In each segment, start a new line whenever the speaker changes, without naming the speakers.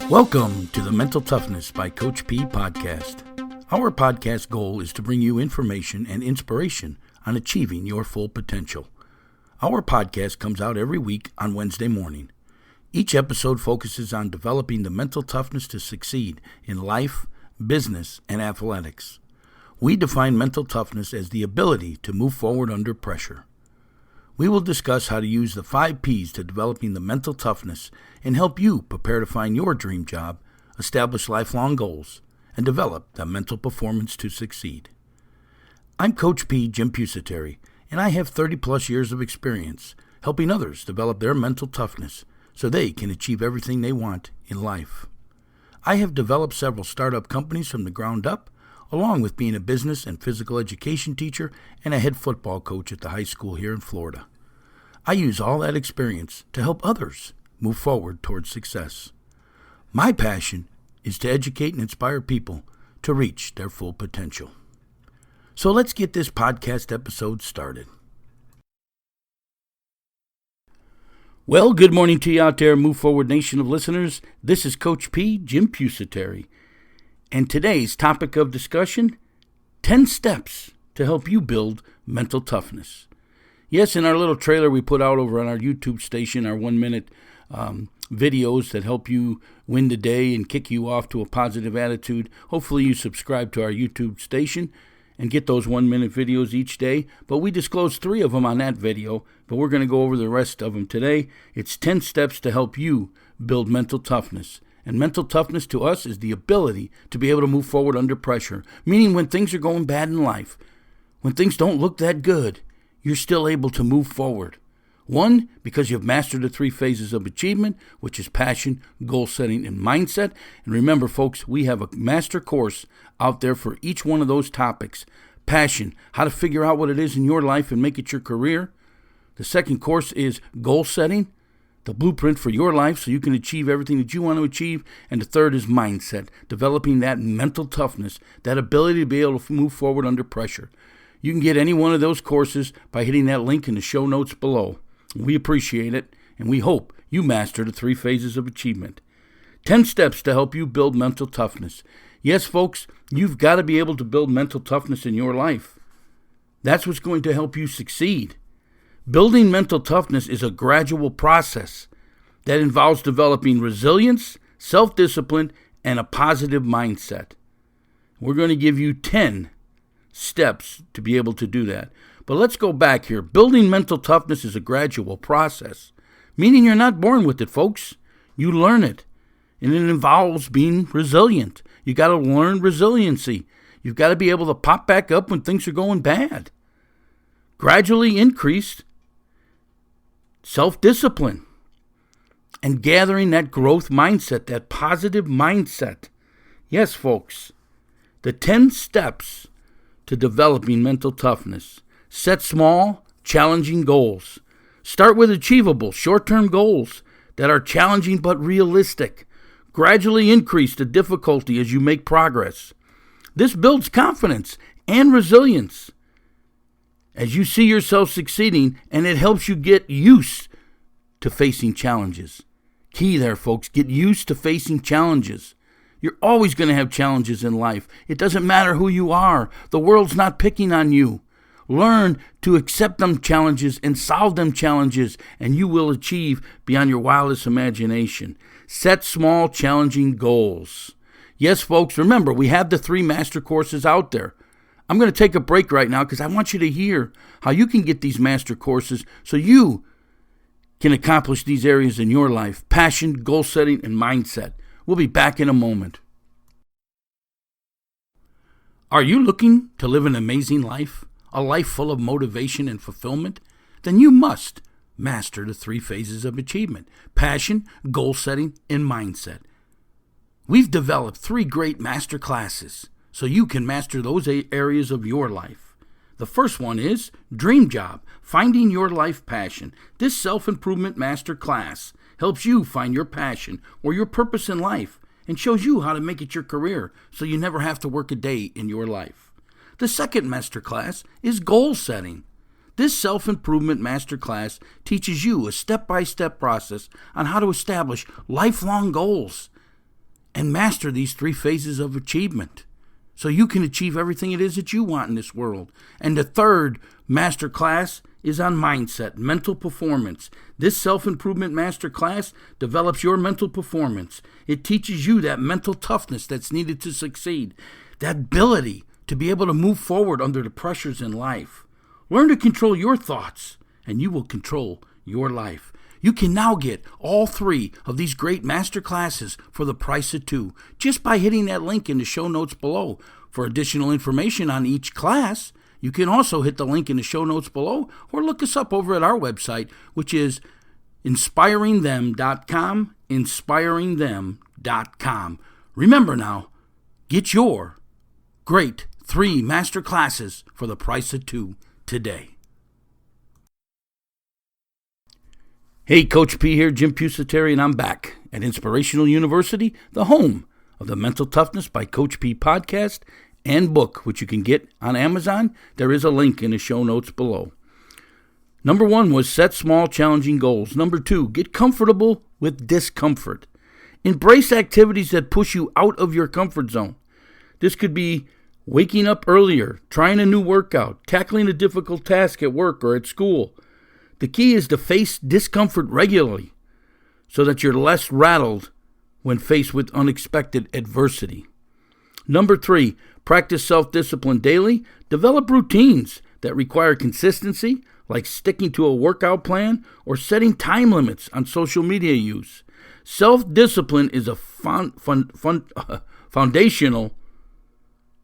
Welcome to the Mental Toughness by Coach P podcast. Our podcast goal is to bring you information and inspiration on achieving your full potential. Our podcast comes out every week on Wednesday morning. Each episode focuses on developing the mental toughness to succeed in life, business, and athletics. We define mental toughness as the ability to move forward under pressure. We will discuss how to use the 5 P's to developing the mental toughness and help you prepare to find your dream job, establish lifelong goals, and develop the mental performance to succeed. I'm Coach P, Jim Pusateri, and I have 30-plus years of experience helping others develop their mental toughness so they can achieve everything they want in life. I have developed several startup companies from the ground up, along with being a business and physical education teacher and a head football coach at the high school here in Florida. I use all that experience to help others move forward towards success. My passion is to educate and inspire people to reach their full potential. So let's get this podcast episode started. Well, good morning to you out there, Move Forward Nation of listeners. This is Coach P, Jim Pusateri. And today's topic of discussion, 10 steps to help you build mental toughness. Yes, in our little trailer we put out over on our YouTube station, our 1-minute videos that help you win the day and kick you off to a positive attitude. Hopefully you subscribe to our YouTube station and get those 1-minute videos each day. But we disclosed 3 of them on that video, but we're going to go over the rest of them today. It's 10 steps to help you build mental toughness. And mental toughness to us is the ability to be able to move forward under pressure, meaning when things are going bad in life, when things don't look that good, you're still able to move forward. 1, because you've mastered the 3 phases of achievement, which is passion, goal setting, and mindset. And remember, folks, we have a master course out there for each one of those topics. Passion, how to figure out what it is in your life and make it your career. The second course is goal setting, the blueprint for your life so you can achieve everything that you want to achieve. And the third is mindset, developing that mental toughness, that ability to be able to move forward under pressure. You can get any one of those courses by hitting that link in the show notes below. We appreciate it, and we hope you master the 3 phases of achievement. 10 steps to help you build mental toughness. Yes, folks, you've got to be able to build mental toughness in your life. That's what's going to help you succeed. Building mental toughness is a gradual process that involves developing resilience, self-discipline, and a positive mindset. We're going to give you 10 steps to be able to do that. But let's go back here. Building mental toughness is a gradual process, meaning you're not born with it, folks. You learn it, and it involves being resilient. You got to learn resiliency. You've got to be able to pop back up when things are going bad. Gradually increased self-discipline and gathering that growth mindset, that positive mindset. Yes, folks, the 10 steps to developing mental toughness. Set small, challenging goals. Start with achievable, short-term goals that are challenging but realistic. Gradually increase the difficulty as you make progress. This builds confidence and resilience as you see yourself succeeding, and it helps you get used to facing challenges. Key there, folks, get used to facing challenges. You're always going to have challenges in life. It doesn't matter who you are. The world's not picking on you. Learn to accept them challenges and solve them challenges, and you will achieve beyond your wildest imagination. Set small, challenging goals. Yes, folks, remember, we have the 3 master courses out there. I'm going to take a break right now because I want you to hear how you can get these master courses so you can accomplish these areas in your life: passion, goal setting, and mindset. We'll be back in a moment. Are you looking to live an amazing life, a life full of motivation and fulfillment? Then you must master the 3 phases of achievement: passion, goal setting, and mindset. We've developed 3 great master classes so you can master those areas of your life. The first one is Dream Job, Finding Your Life Passion. This self-improvement master class helps you find your passion or your purpose in life and shows you how to make it your career so you never have to work a day in your life. The second master class is Goal Setting. This self-improvement masterclass teaches you a step-by-step process on how to establish lifelong goals and master these 3 phases of achievement so you can achieve everything it is that you want in this world. And the third master class is on mindset, mental performance. This self-improvement master class develops your mental performance. It teaches you that mental toughness that's needed to succeed, that ability to be able to move forward under the pressures in life. Learn to control your thoughts, and you will control your life. You can now get all 3 of these great master classes for the price of 2 just by hitting that link in the show notes below. For additional information on each class, you can also hit the link in the show notes below or look us up over at our website, which is inspiringthem.com, inspiringthem.com. Remember now, get your great 3 master classes for the price of 2 today. Hey, Coach P here, Jim Pusateri, and I'm back at Inspirational University, the home of the Mental Toughness by Coach P podcast and book, which you can get on Amazon. There is a link in the show notes below. Number 1 was set small, challenging goals. Number 2, get comfortable with discomfort. Embrace activities that push you out of your comfort zone. This could be waking up earlier, trying a new workout, tackling a difficult task at work or at school. The key is to face discomfort regularly so that you're less rattled when faced with unexpected adversity. Number 3, practice self-discipline daily. Develop routines that require consistency, like sticking to a workout plan or setting time limits on social media use. Self-discipline is a foundational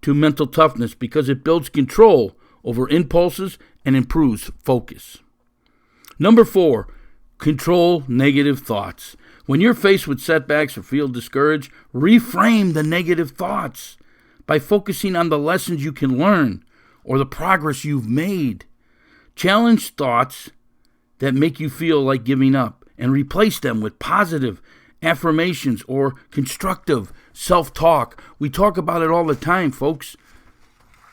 to mental toughness because it builds control over impulses and improves focus. Number 4, control negative thoughts. When you're faced with setbacks or feel discouraged, reframe the negative thoughts by focusing on the lessons you can learn or the progress you've made. Challenge thoughts that make you feel like giving up and replace them with positive affirmations or constructive self-talk. We talk about it all the time, folks.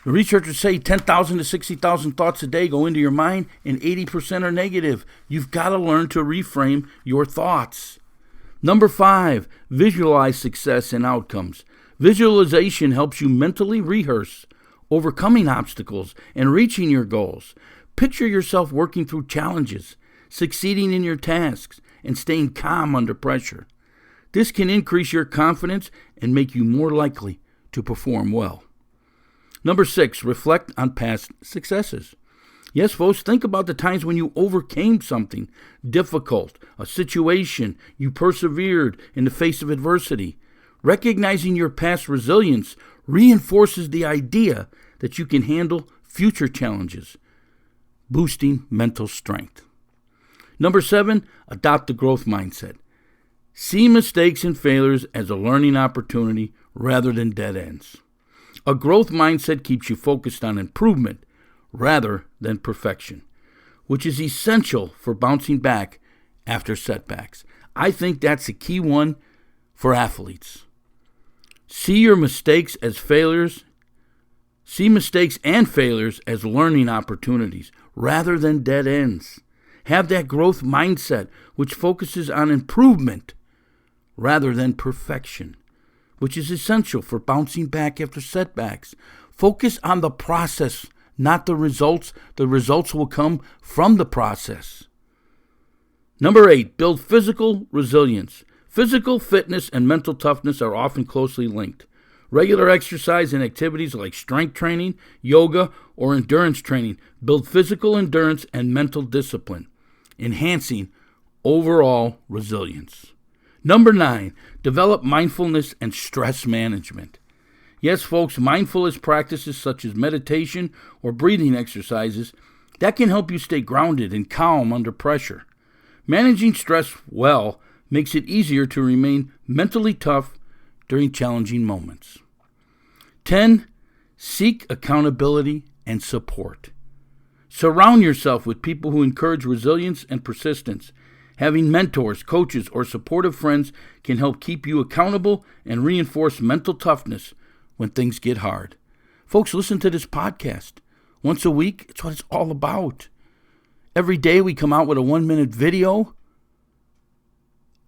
The researchers say 10,000 to 60,000 thoughts a day go into your mind, and 80% are negative. You've got to learn to reframe your thoughts. Number 5, visualize success and outcomes. Visualization helps you mentally rehearse overcoming obstacles and reaching your goals. Picture yourself working through challenges, succeeding in your tasks, and staying calm under pressure. This can increase your confidence and make you more likely to perform well. Number 6, reflect on past successes. Yes, folks, think about the times when you overcame something difficult, a situation you persevered in the face of adversity. Recognizing your past resilience reinforces the idea that you can handle future challenges, boosting mental strength. Number 7, adopt the growth mindset. See mistakes and failures as a learning opportunity rather than dead ends. A growth mindset keeps you focused on improvement rather than perfection, which is essential for bouncing back after setbacks. I think that's a key one for athletes. See your mistakes as failures. See mistakes and failures as learning opportunities rather than dead ends. Have that growth mindset, which focuses on improvement rather than perfection, which is essential for bouncing back after setbacks. Focus on the process, not the results. The results will come from the process. Number 8, build physical resilience. Physical fitness and mental toughness are often closely linked. Regular exercise and activities like strength training, yoga, or endurance training build physical endurance and mental discipline, enhancing overall resilience. Number 9, develop mindfulness and stress management. Yes, folks, mindfulness practices such as meditation or breathing exercises that can help you stay grounded and calm under pressure. Managing stress well makes it easier to remain mentally tough during challenging moments. 10, seek accountability and support. Surround yourself with people who encourage resilience and persistence. Having mentors, coaches, or supportive friends can help keep you accountable and reinforce mental toughness when things get hard. Folks, listen to this podcast. Once a week, it's what it's all about. Every day we come out with a 1-minute video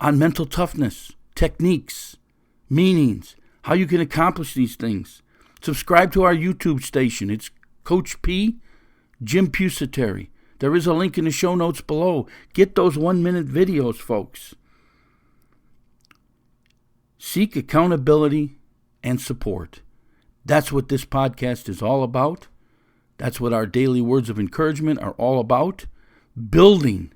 on mental toughness, techniques, meanings, how you can accomplish these things. Subscribe to our YouTube station. It's Coach P, Jim Pusateri. There is a link in the show notes below. Get those 1-minute videos, folks. Seek accountability and support. That's what this podcast is all about. That's what our daily words of encouragement are all about. Building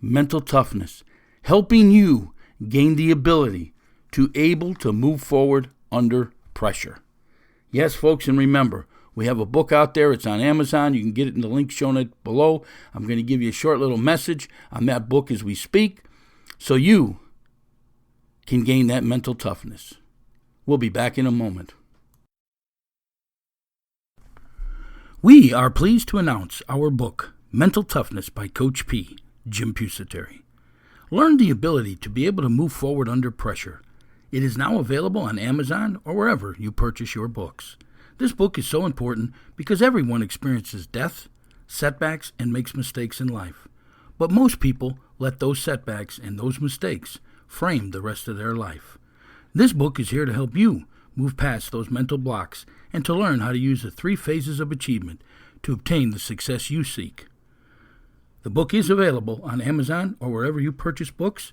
mental toughness. Helping you gain the ability to able to move forward under pressure. Yes, folks, and remember, we have a book out there. It's on Amazon. You can get it in the link shown below. I'm going to give you a short little message on that book as we speak, so you can gain that mental toughness. We'll be back in a moment. We are pleased to announce our book, Mental Toughness by Coach P, Jim Pusateri. Learn the ability to be able to move forward under pressure. It is now available on Amazon or wherever you purchase your books. This book is so important because everyone experiences death, setbacks, and makes mistakes in life. But most people let those setbacks and those mistakes frame the rest of their life. This book is here to help you move past those mental blocks and to learn how to use the 3 phases of achievement to obtain the success you seek. The book is available on Amazon or wherever you purchase books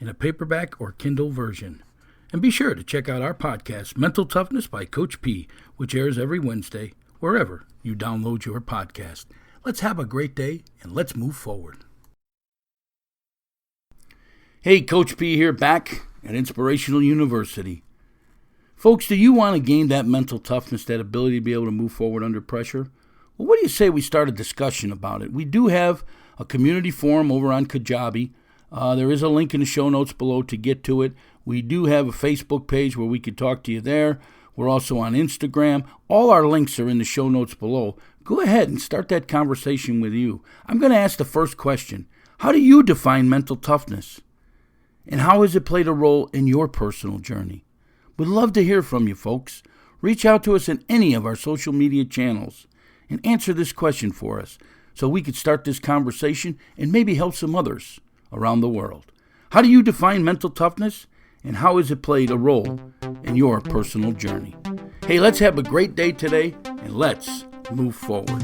in a paperback or Kindle version. And be sure to check out our podcast, Mental Toughness by Coach P, which airs every Wednesday, wherever you download your podcast. Let's have a great day, and let's move forward. Hey, Coach P here, back at Inspirational University. Folks, do you want to gain that mental toughness, that ability to be able to move forward under pressure? Well, what do you say we start a discussion about it? We do have a community forum over on Kajabi. There is a link in the show notes below to get to it. We do have a Facebook page where we could talk to you there. We're also on Instagram. All our links are in the show notes below. Go ahead and start that conversation with you. I'm going to ask the first question. How do you define mental toughness? And how has it played a role in your personal journey? We'd love to hear from you, folks. Reach out to us in any of our social media channels and answer this question for us so we could start this conversation and maybe help some others around the world. How do you define mental toughness, and how has it played a role in your personal journey? Hey, let's have a great day today, and let's move forward.